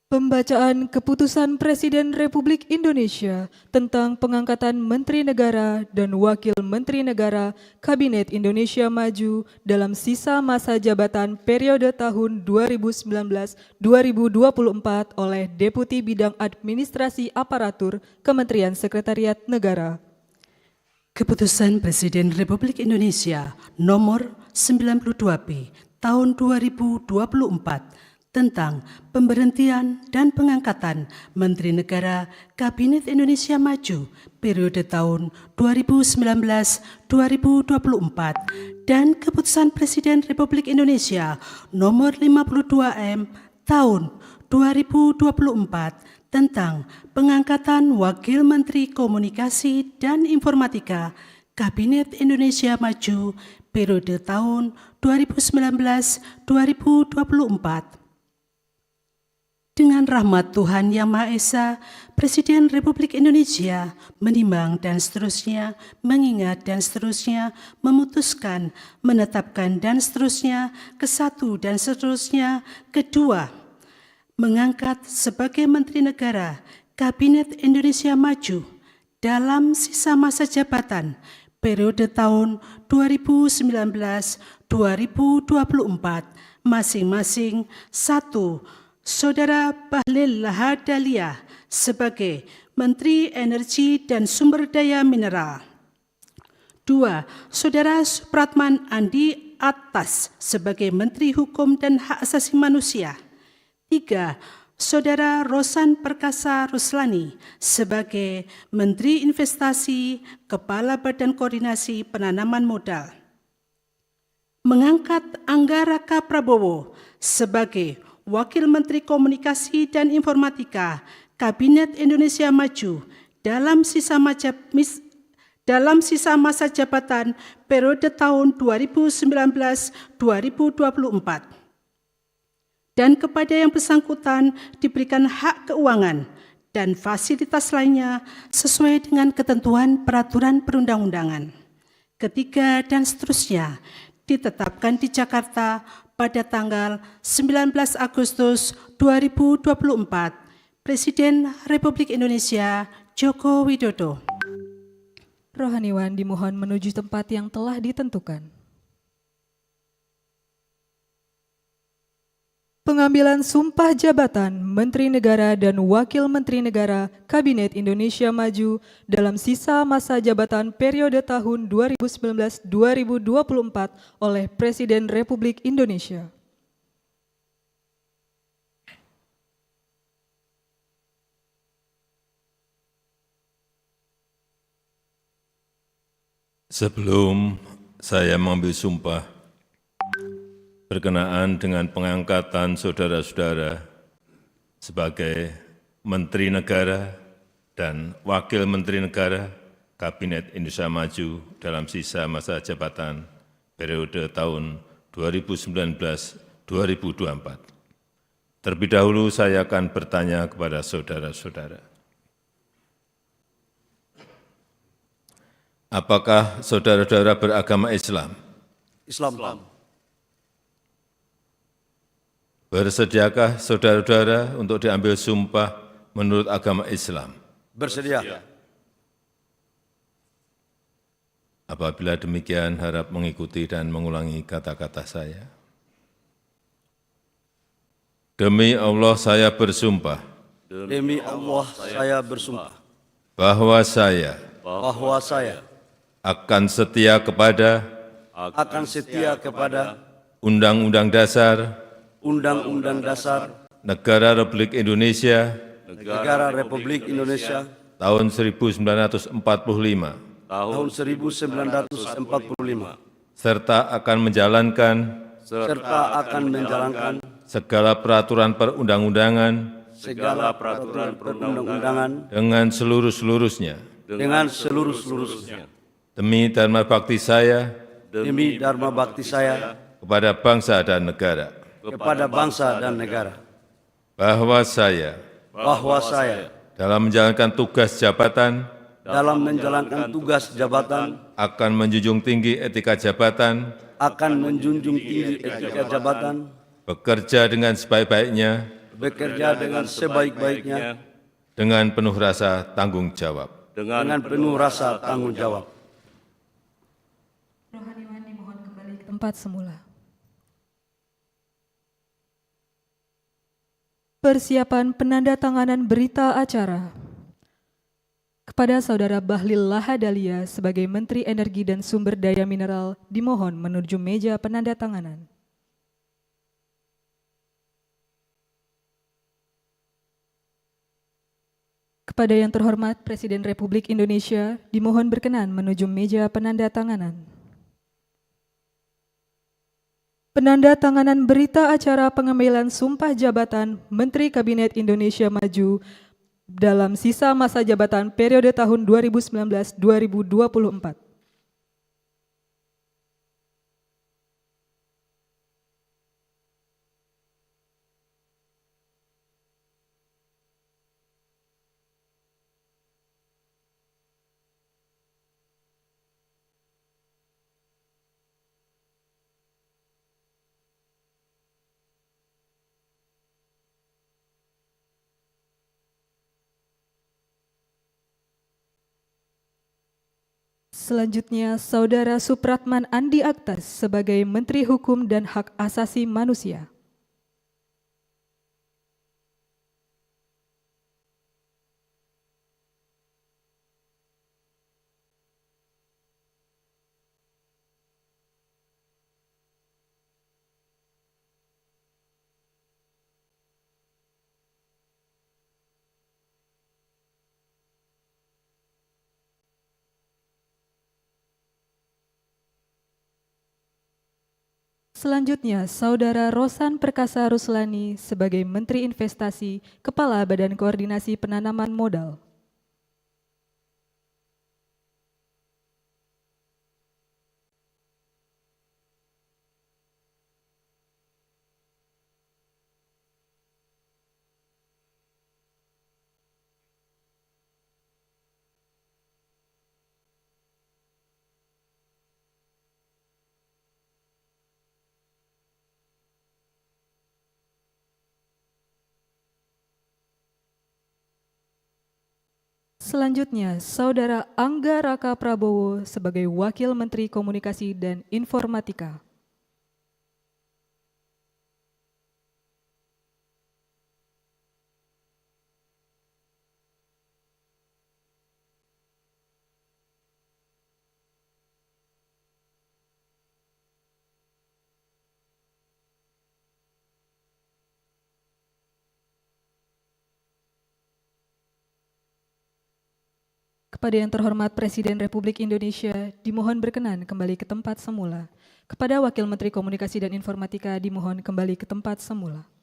Pembacaan Keputusan Presiden Republik Indonesia tentang pengangkatan Menteri Negara dan Wakil Menteri Negara Kabinet Indonesia Maju dalam sisa masa jabatan periode tahun 2019-2024 oleh Deputi Bidang Administrasi Aparatur Kementerian Sekretariat Negara. Keputusan Presiden Republik Indonesia Nomor 92B Tahun 2024 tentang pemberhentian dan pengangkatan Menteri Negara Kabinet Indonesia Maju periode tahun 2019-2024 dan Keputusan Presiden Republik Indonesia Nomor 52M Tahun 2024 tentang pengangkatan Wakil Menteri Komunikasi dan Informatika Kabinet Indonesia Maju periode tahun 2019-2024. Dengan rahmat Tuhan Yang Maha Esa, Presiden Republik Indonesia menimbang dan seterusnya, mengingat dan seterusnya, memutuskan, menetapkan dan seterusnya, kesatu dan seterusnya, kedua, mengangkat sebagai Menteri Negara Kabinet Indonesia Maju dalam sisa masa jabatan periode tahun 2019-2024 masing-masing. 1. Saudara Bahlil Lahadalia sebagai Menteri Energi dan Sumber Daya Mineral. 2. Saudara Supratman Andi Atas sebagai Menteri Hukum dan Hak Asasi Manusia. 3. Saudara Rosan Perkasa Ruslani sebagai Menteri Investasi, Kepala Badan Koordinasi Penanaman Modal. Mengangkat Anggaraka Prabowo sebagai Wakil Menteri Komunikasi dan Informatika Kabinet Indonesia Maju dalam sisa masa jabatan periode tahun 2019-2024. Dan kepada yang bersangkutan diberikan hak keuangan dan fasilitas lainnya sesuai dengan ketentuan peraturan perundang-undangan. Ketiga, dan seterusnya ditetapkan di Jakarta pada tanggal 19 Agustus 2024. Presiden Republik Indonesia Joko Widodo. Rohaniwan dimohon menuju tempat yang telah ditentukan. Pengambilan sumpah jabatan Menteri Negara dan Wakil Menteri Negara Kabinet Indonesia Maju dalam sisa masa jabatan periode tahun 2019-2024 oleh Presiden Republik Indonesia. Sebelum saya mengambil sumpah berkenaan dengan pengangkatan saudara-saudara sebagai Menteri Negara dan Wakil Menteri Negara Kabinet Indonesia Maju dalam sisa masa jabatan periode tahun 2019-2024. Terlebih dahulu saya akan bertanya kepada saudara-saudara. Apakah saudara-saudara beragama Islam? Islam. Bersediakah saudara-saudara untuk diambil sumpah menurut agama Islam? Bersedia. Apabila demikian, harap mengikuti dan mengulangi kata-kata saya. Demi Allah saya bersumpah. Demi Allah saya bersumpah. Bahwa saya akan setia kepada Undang-Undang Dasar Negara Republik Indonesia tahun 1945 serta akan menjalankan segala peraturan perundang-undangan dengan seluruh-seluruhnya demi dharma bakti saya kepada bangsa dan negara. Bahwa saya dalam menjalankan tugas jabatan akan menjunjung tinggi etika jabatan, akan menjunjung tinggi etika jabatan, bekerja dengan sebaik-baiknya bekerja dengan sebaik-baiknya dengan penuh rasa tanggung jawab. dengan penuh rasa tanggung jawab. Rohaniwan dimohon kembali ke tempat semula. Persiapan penandatanganan berita acara. Kepada Saudara Bahlil Lahadalia sebagai Menteri Energi dan Sumber Daya Mineral dimohon menuju meja penandatanganan. Kepada yang terhormat Presiden Republik Indonesia dimohon berkenan menuju meja penandatanganan. Penandatanganan berita acara pengambilan sumpah jabatan Menteri Kabinet Indonesia Maju dalam sisa masa jabatan periode tahun 2019-2024. Selanjutnya, Saudara Supratman Andi Aktas sebagai Menteri Hukum dan Hak Asasi Manusia. Selanjutnya, Saudara Rosan Perkasa Ruslani sebagai Menteri Investasi, Kepala Badan Koordinasi Penanaman Modal. Selanjutnya, Saudara Angga Raka Prabowo sebagai Wakil Menteri Komunikasi dan Informatika. Kepada yang terhormat Presiden Republik Indonesia, dimohon berkenan kembali ke tempat semula. Kepada Wakil Menteri Komunikasi dan Informatika, dimohon kembali ke tempat semula.